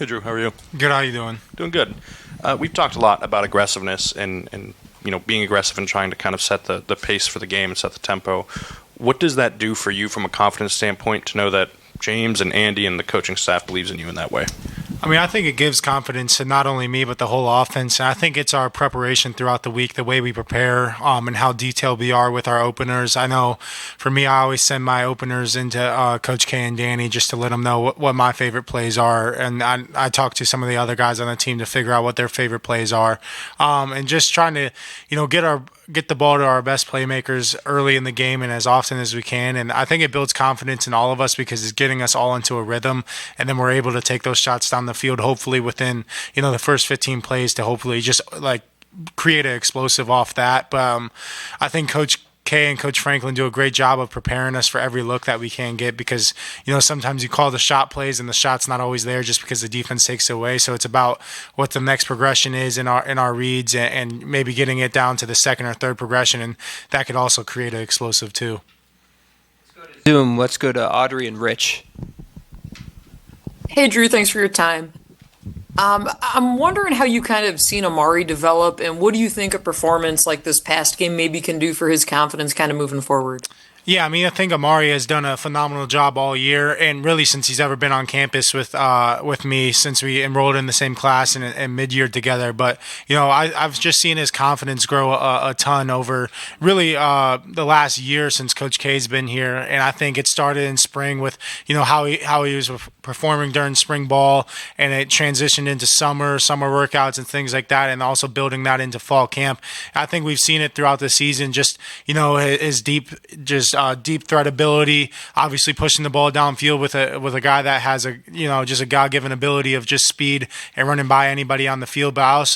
Hey Drew, how are you? Good, how you doing? Doing good. We've talked a lot about aggressiveness and being aggressive and trying to kind of set the pace for the game and set the tempo. What does that do for you from a confidence standpoint to know that James and Andy and the coaching staff believes in you in that way? I mean, I think it gives confidence to not only me, but the whole offense. And I think it's our preparation throughout the week, the way we prepare, and how detailed we are with our openers. I know for me, I always send my openers into Coach K and Danny just to let them know what my favorite plays are. And I talk to some of the other guys on the team to figure out what their favorite plays are. And just trying to, get the ball to our best playmakers early in the game and as often as we can. And I think it builds confidence in all of us because it's getting us all into a rhythm. And then we're able to take those shots down the field, hopefully within, the first 15 plays to hopefully just like create an explosive off that. But I think Coach K and Coach Franklin do a great job of preparing us for every look that we can get because, sometimes you call the shot plays and the shot's not always there just because the defense takes it away. So it's about what the next progression is in our reads and maybe getting it down to the second or third progression. And that could also create an explosive too. Zoom, let's go to Audrey and Rich. Hey, Drew, thanks for your time. I'm wondering how you kind of seen Amari develop, and what do you think a performance like this past game maybe can do for his confidence kind of moving forward? Yeah, I mean, I think Amari has done a phenomenal job all year, and really since he's ever been on campus with me, since we enrolled in the same class and mid-year together. But I've just seen his confidence grow a ton over really the last year since Coach K's been here, and I think it started in spring with how he was performing during spring ball, and it transitioned into summer workouts and things like that, and also building that into fall camp. I think we've seen it throughout the season. Just his deep threat ability, obviously pushing the ball downfield with a guy that has just a God-given ability of just speed and running by anybody on the field. But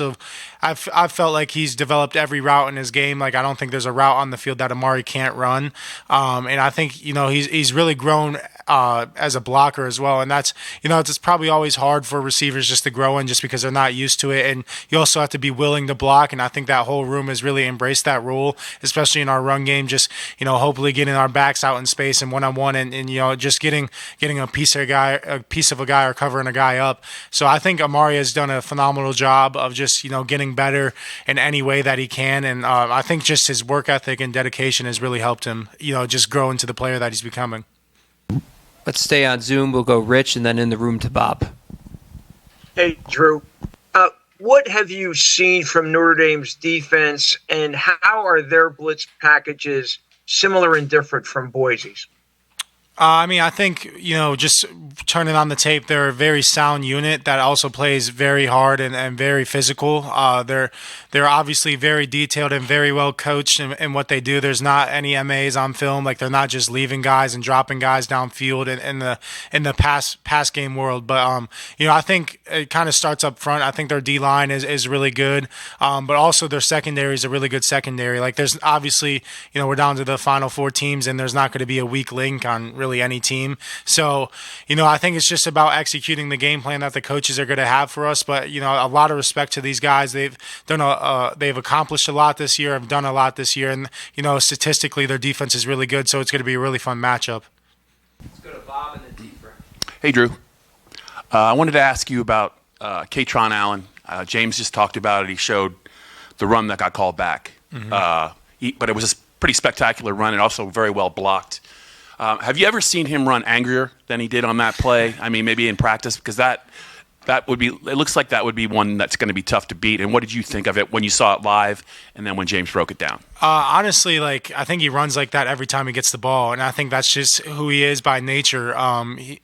I've felt like he's developed every route in his game. Like I don't think there's a route on the field that Amari can't run, and I think he's really grown as a blocker as well. And that's it's probably always hard for receivers just to grow in just because they're not used to it. And you also have to be willing to block. And I think that whole room has really embraced that role, especially in our run game. Just hopefully getting our backs out in space and one-on-one, and just getting a piece of a guy or covering a guy up. So I think Amari has done a phenomenal job of just getting better in any way that he can. And I think just his work ethic and dedication has really helped him just grow into the player that he's becoming. Let's stay on Zoom. We'll go Rich and then in the room to Bob. Hey, Drew. What have you seen from Notre Dame's defense, and how are their blitz packages similar and different from Boise's? I think, just turning on the tape, they're a very sound unit that also plays very hard and very physical. They're obviously very detailed and very well coached in what they do. There's not any MAs on film. Like they're not just leaving guys and dropping guys downfield in the pass game world. But, I think it kind of starts up front. I think their D-line is really good. But also their secondary is a really good secondary. Like there's obviously, we're down to the final four teams and there's not going to be a weak link on really any team. So, I think it's just about executing the game plan that the coaches are going to have for us. But, a lot of respect to these guys. They've accomplished a lot this year, have done a lot this year. And, statistically, their defense is really good. So it's going to be a really fun matchup. Let's go to Bob and then Deeper. Hey, Drew. I wanted to ask you about Kaytron Allen. James just talked about it. He showed the run that got called back. Mm-hmm. But it was a pretty spectacular run and also very well blocked. Have you ever seen him run angrier than he did on that play? I mean, maybe in practice, because that would be. It looks like that would be one that's going to be tough to beat. And what did you think of it when you saw it live, and then when James broke it down? Honestly, I think he runs like that every time he gets the ball, and I think that's just who he is by nature.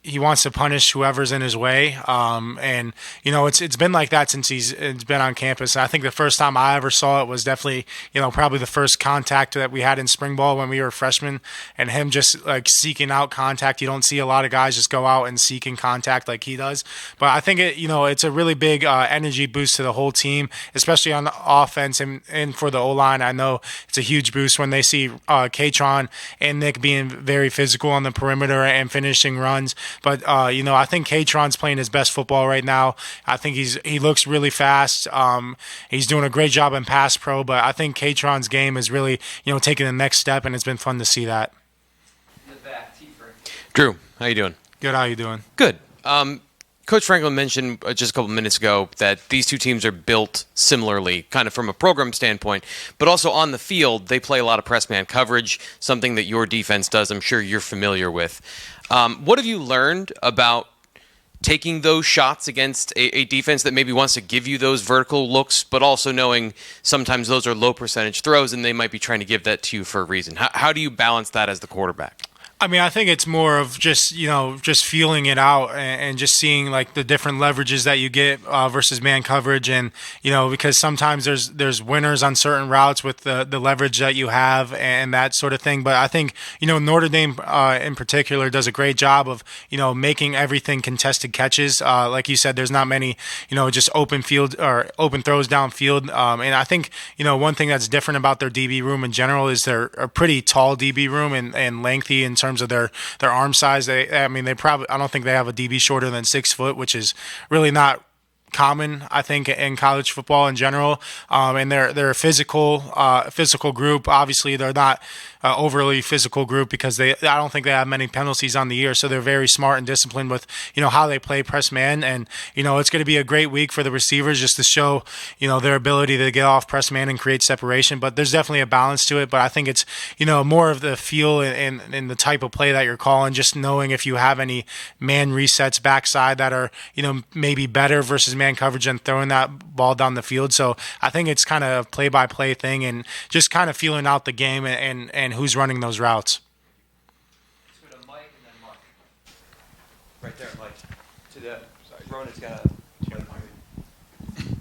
He wants to punish whoever's in his way, and it's been like that since it's been on campus. And I think the first time I ever saw it was definitely probably the first contact that we had in spring ball when we were freshmen, and him just like seeking out contact. You don't see a lot of guys just go out and seeking contact like he does, but I think it's a really big energy boost to the whole team, especially on the offense and for the O-line. I know it's a huge boost when they see Kaytron and Nick being very physical on the perimeter and finishing runs. But I think Kaytron's playing his best football right now. I think he looks really fast. He's doing a great job in pass pro, but I think Kaytron's game is really taking the next step, and it's been fun to see that. In the back, T-Free. Drew, how you doing? Good. How you doing? Good. Coach Franklin mentioned just a couple minutes ago that these two teams are built similarly, kind of from a program standpoint, but also on the field, they play a lot of press man coverage, something that your defense does, I'm sure you're familiar with. What have you learned about taking those shots against a defense that maybe wants to give you those vertical looks, but also knowing sometimes those are low percentage throws and they might be trying to give that to you for a reason? How do you balance that as the quarterback? I mean, I think it's more of just, just feeling it out and just seeing like the different leverages that you get versus man coverage. And, because sometimes there's winners on certain routes with the leverage that you have and that sort of thing. But I think, Notre Dame in particular does a great job of, making everything contested catches. Like you said, there's not many, just open field or open throws downfield. And I think, one thing that's different about their DB room in general is they're a pretty tall DB room and lengthy in terms of their arm size. I don't think they have a DB shorter than 6 foot, which is really not common, I think, in college football in general. And they're a physical group. Obviously, they're not overly physical group because I don't think they have many penalties on the year. So they're very smart and disciplined with, how they play press man. And, it's going to be a great week for the receivers just to show, their ability to get off press man and create separation. But there's definitely a balance to it. But I think it's, more of the feel and the type of play that you're calling, just knowing if you have any man resets backside that are, maybe better versus man coverage and throwing that ball down the field. So I think it's kind of a play-by-play thing and just kind of feeling out the game and who's running those routes. Let's go to Mike and then Mark. Right there, Mike. To the Ronan's got a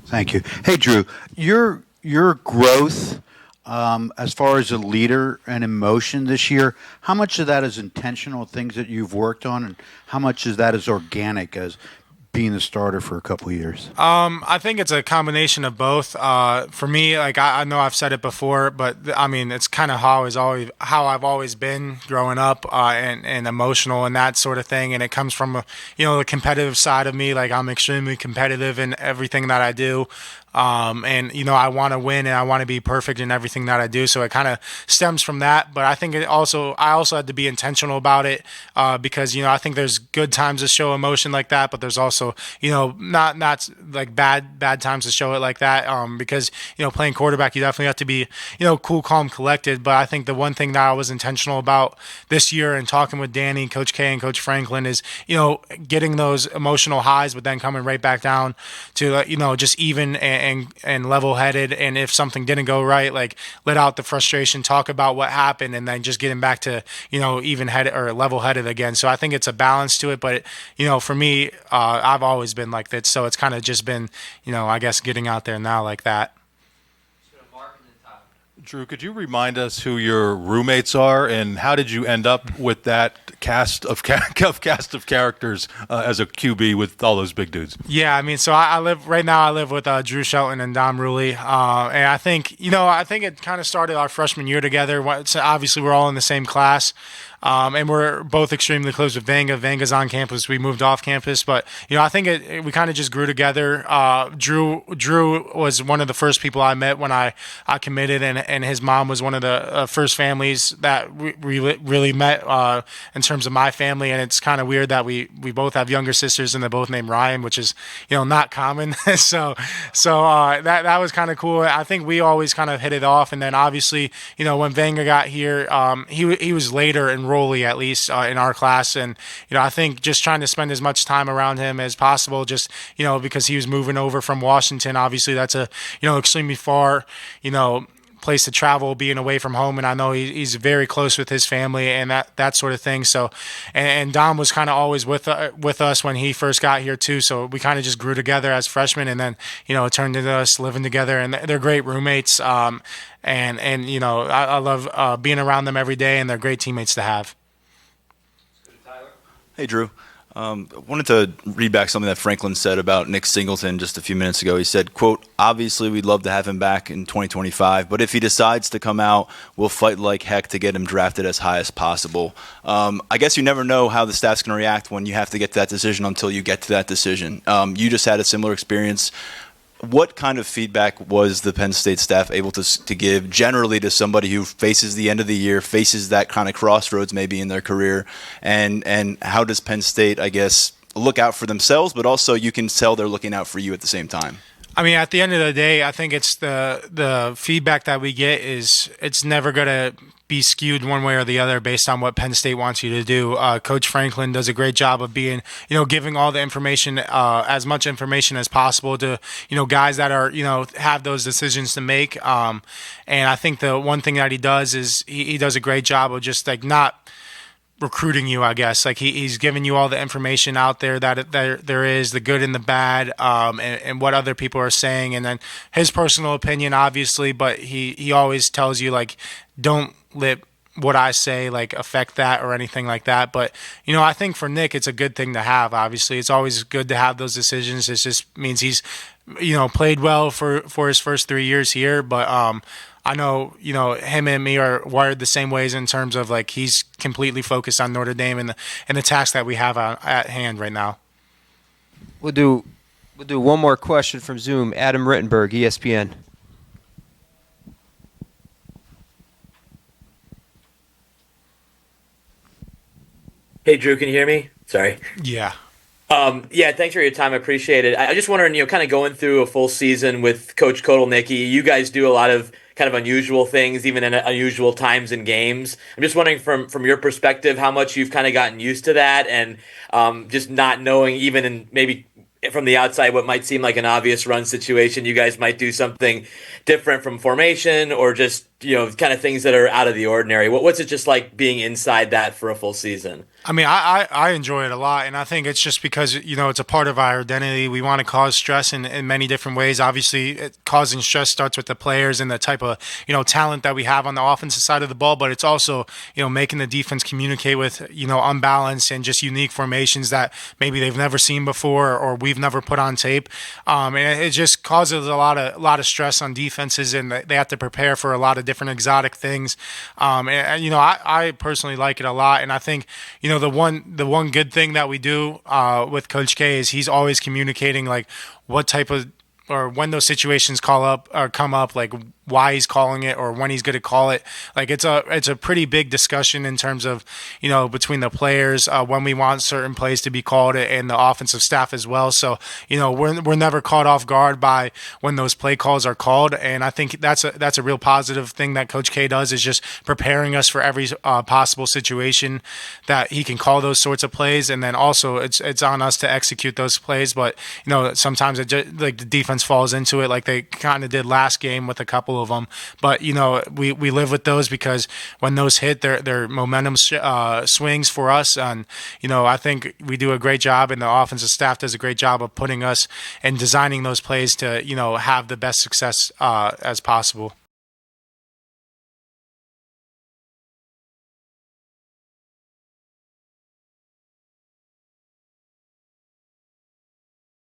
Thank you. Hey, Drew, your growth as far as a leader and emotion this year, how much of that is intentional things that you've worked on, and how much of that is organic as being the starter for a couple of years? I think it's a combination of both. For me, like I know I've said it before, but I mean it's kind of how I've always been growing up and emotional and that sort of thing. And it comes from the competitive side of me. Like I'm extremely competitive in everything that I do. And I want to win and I want to be perfect in everything that I do. So it kind of stems from that. But I think I also had to be intentional about it because I think there's good times to show emotion like that, but there's also not like bad times to show it like that. Because playing quarterback, you definitely have to be cool, calm, collected. But I think the one thing that I was intentional about this year and talking with Danny, Coach K, and Coach Franklin is getting those emotional highs, but then coming right back down to just even and level-headed, and if something didn't go right, like let out the frustration, talk about what happened, and then just getting back to even-headed or level-headed again. So I think it's a balance to it, but for me, I've always been like that. So it's kind of just been I guess getting out there now like that. Drew, could you remind us who your roommates are, and how did you end up with that cast of characters as a QB with all those big dudes? Yeah, I mean, so I live with Drew Shelton and Dom Ruley, and I think it kind of started our freshman year together. So obviously, we're all in the same class. And we're both extremely close with Vanga. Vanga's on campus. We moved off campus. But, I think we kind of just grew together. Drew was one of the first people I met when I committed, and his mom was one of the first families that we really met in terms of my family. And it's kind of weird that we both have younger sisters and they're both named Ryan, which is, not common. so that was kind of cool. I think we always kind of hit it off. And then obviously, when Vanga got here, he was later enrolled, at least in our class, and I think just trying to spend as much time around him as possible, just because he was moving over from Washington. Obviously, that's a extremely far place to travel, being away from home, and I know he's very close with his family and that sort of thing. So, and Dom was kind of always with us when he first got here too. So we kind of just grew together as freshmen, and then it turned into us living together, and they're great roommates. And I love being around them every day, and they're great teammates to have. Hey, Drew. Wanted to read back something that Franklin said about Nick Singleton just a few minutes ago. He said, quote, "Obviously, we'd love to have him back in 2025, but if he decides to come out, we'll fight like heck to get him drafted as high as possible." I guess you never know how the staff's going to react when you have to get to that decision until you get to that decision. You just had a similar experience. What kind of feedback was the Penn State staff able to give generally to somebody who faces the end of the year, faces that kind of crossroads maybe in their career, and how does Penn State, I guess, look out for themselves, but also you can tell they're looking out for you at the same time? I mean, at the end of the day, I think it's the feedback that we get is it's never going to be skewed one way or the other based on what Penn State wants you to do. Coach Franklin does a great job of being, giving all the information, as much information as possible to, guys that are, have those decisions to make. And I think the one thing that he does is he does a great job of just like not recruiting you, I guess. Like he's giving you all the information out there that there is, the good and the bad, and what other people are saying, and then his personal opinion, obviously. But he always tells you like, don't let what I say like affect that or anything like that. But I think for Nick, it's a good thing to have. Obviously, it's always good to have those decisions. It just means he's played well for his first 3 years here, but I know, him and me are wired the same ways in terms of like he's completely focused on Notre Dame and the task that we have at hand right now. We'll do one more question from Zoom. Adam Rittenberg, ESPN. Hey, Drew, can you hear me? Sorry. Yeah. Yeah, thanks for your time. I appreciate it. I just wondering, kind of going through a full season with Coach Kotelnicki, you guys do a lot of kind of unusual things, even in unusual times in games. I'm just wondering from your perspective, how much you've kind of gotten used to that and just not knowing, even in maybe from the outside, what might seem like an obvious run situation, you guys might do something different from formation or just, kind of things that are out of the ordinary. What's it just like being inside that for a full season? I mean, I enjoy it a lot, and I think it's just because, it's a part of our identity. We want to cause stress in many different ways. Obviously, causing stress starts with the players and the type of, talent that we have on the offensive side of the ball, but it's also, making the defense communicate with, unbalanced and just unique formations that maybe they've never seen before or we've never put on tape. And it just causes a lot of stress on defenses, and they have to prepare for a lot of different exotic things. I personally like it a lot, and I think, the one good thing that we do with Coach K is he's always communicating like what type of or when those situations come up, like why he's calling it or when he's going to call it. Like it's a pretty big discussion in terms of, between the players, when we want certain plays to be called and the offensive staff as well. So, we're never caught off guard by when those play calls are called. And I think that's a real positive thing that Coach K does, is just preparing us for every possible situation that he can call those sorts of plays. And then also it's on us to execute those plays. But, sometimes like the defense falls into it like they kind of did last game with a couple of them. But, we live with those because when those hit, their momentum swings for us. And, I think we do a great job, and the offensive staff does a great job of putting us and designing those plays to, have the best success as possible.